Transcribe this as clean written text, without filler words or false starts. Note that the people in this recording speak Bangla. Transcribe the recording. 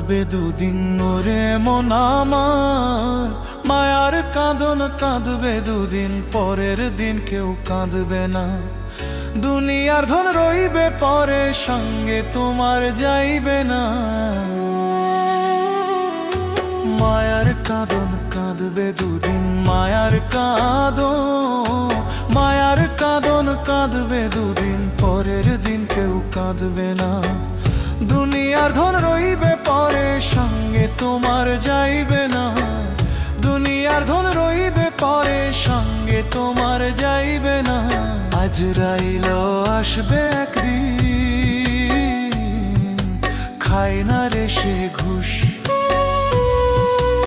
কাঁদবে দুদিন ওরে মন আমার, মায়ার কাঁদন কাঁদবে দুদিন, পরের দিন কেউ কাঁদবে না। দুনিয়ার ধন রইবে পরে, সঙ্গে তোমার যাইবে না। মায়ার কাঁদন কাঁদবে দুদিন, মায়ার কাঁদন, মায়ার কাঁদন কাঁদবে দুদিন, পরের দিন কেউ কাঁদবে না। দুনিয়ার ধন রইবে পরে, সঙ্গে তোমার যাইবে না। দুনিয়ার ধন রইবে পরে, সঙ্গে তোমার যাইবে না। আজরাইল আসবে একদিন, খায় না রে সে ঘুষ।